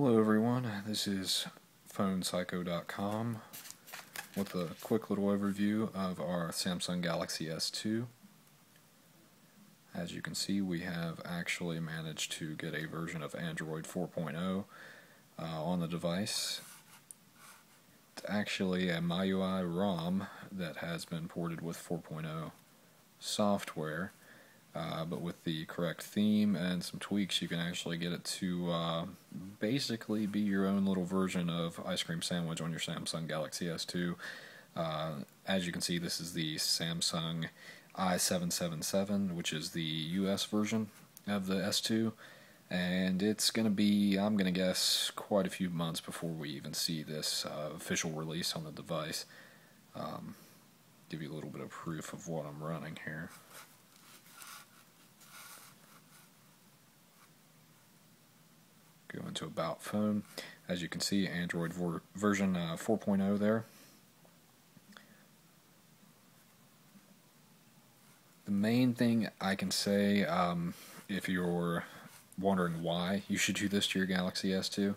Hello everyone, this is PhonePsycho.com with a quick little overview of our Samsung Galaxy S2. As you can see, we have actually managed to get a version of Android 4.0 on the device. It's actually a MIUI ROM that has been ported with 4.0 software. But with the correct theme and some tweaks, you can actually get it to basically be your own little version of Ice Cream Sandwich on your Samsung Galaxy S2. As you can see, this is the Samsung i777, which is the US version of the S2, and it's going to be, I'm going to guess, quite a few months before we even see this official release on the device. Give you a little bit of proof of what I'm running here. Go into About Phone. As you can see, Android version 4.0 there. The main thing I can say, if you're wondering why you should do this to your Galaxy S2,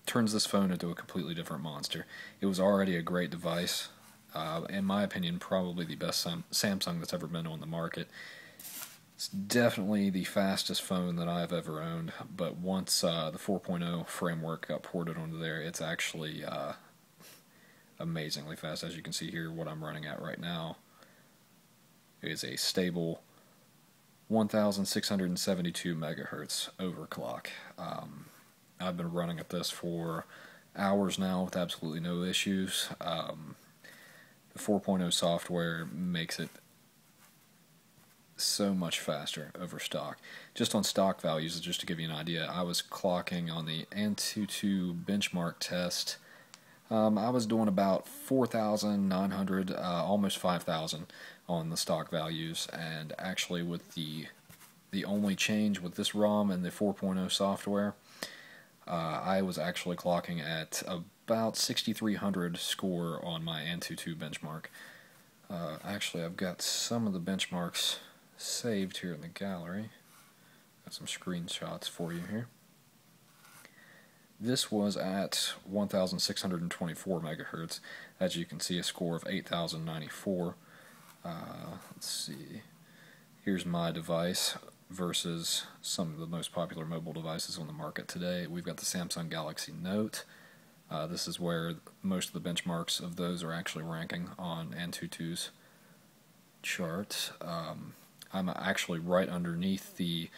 turns this phone into a completely different monster. It was already a great device. In my opinion, probably the best Samsung that's ever been on the market. It's definitely the fastest phone that I've ever owned, but once the 4.0 framework got ported onto there, it's actually amazingly fast. As you can see here, what I'm running at right now is a stable 1672 megahertz overclock. I've been running at this for hours now with absolutely no issues. The 4.0 software makes it so much faster over stock. Just on stock values, just to give you an idea, I was clocking on the AT&T benchmark test. I was doing about 4,900, almost 5,000 on the stock values, and actually with the only change with this ROM and the 4.0 software, I was actually clocking at about 6,300 score on my AT&T benchmark. Actually, I've got some of the benchmarks saved here in the gallery. Got some screenshots for you here. This was at 1624 megahertz. As you can see, a score of 8094. Let's see. Here's my device versus some of the most popular mobile devices on the market today. We've got the Samsung Galaxy Note. This is where most of the benchmarks of those are actually ranking on AT&T's chart. I'm actually right underneath the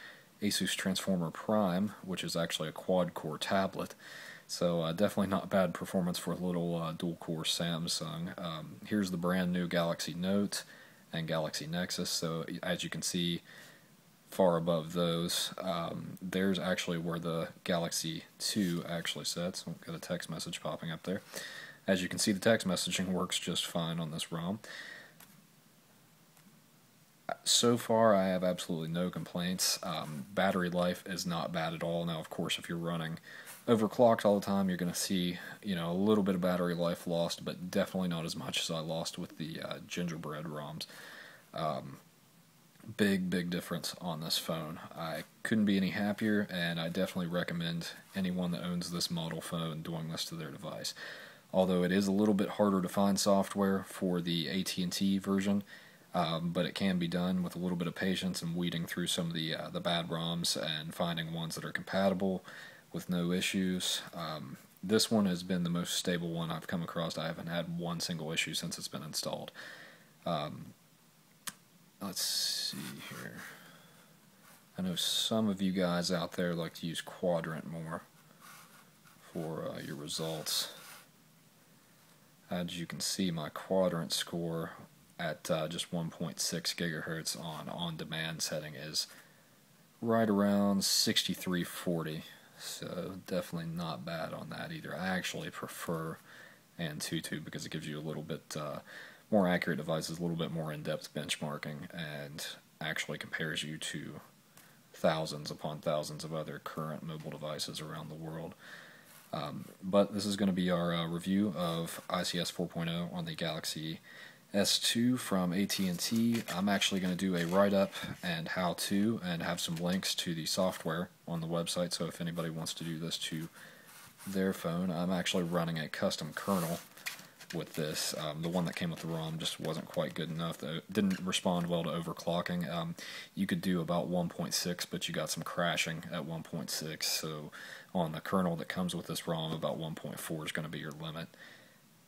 Asus Transformer Prime, which is actually a quad-core tablet. So definitely not bad performance for a little dual-core Samsung. Here's the brand new Galaxy Note and Galaxy Nexus. So as you can see, far above those, there's actually where the Galaxy 2 actually sits. I've got a text message popping up there. As you can see, the text messaging works just fine on this ROM. So far, I have absolutely no complaints. Battery life is not bad at all. Now, of course, if you're running overclocked all the time, you're going to see, a little bit of battery life lost, but definitely not as much as I lost with the gingerbread ROMs. Big difference on this phone. I couldn't be any happier, and I definitely recommend anyone that owns this model phone doing this to their device. Although it is a little bit harder to find software for the AT&T version, but it can be done with a little bit of patience and weeding through some of the bad ROMs and finding ones that are compatible with no issues. This one has been the most stable one I've come across. I haven't had one single issue since it's been installed. Let's see here. I know some of you guys out there like to use Quadrant more for your results. As you can see, my Quadrant score at just 1.6 gigahertz on-demand setting is right around 6340, so definitely not bad on that either. I actually prefer AT&T because it gives you a little bit more accurate devices, a little bit more in-depth benchmarking, and actually compares you to thousands upon thousands of other current mobile devices around the world. But this is going to be our review of ICS 4.0 on the Galaxy S2 from AT&T. I'm actually going to do a write-up and how-to and have some links to the software on the website, so if anybody wants to do this to their phone. I'm actually running a custom kernel with this. The one that came with the ROM just wasn't quite good enough. It didn't respond well to overclocking. You could do about 1.6, but you got some crashing at 1.6, so on the kernel that comes with this ROM, about 1.4 is going to be your limit.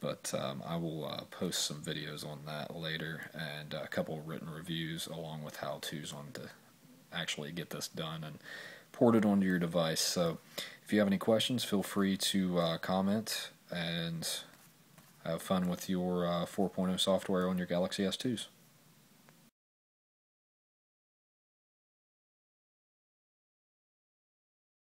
But I will post some videos on that later, and a couple of written reviews along with how-tos on to actually get this done and port it onto your device. So if you have any questions, feel free to comment and have fun with your 4.0 software on your Galaxy S2s.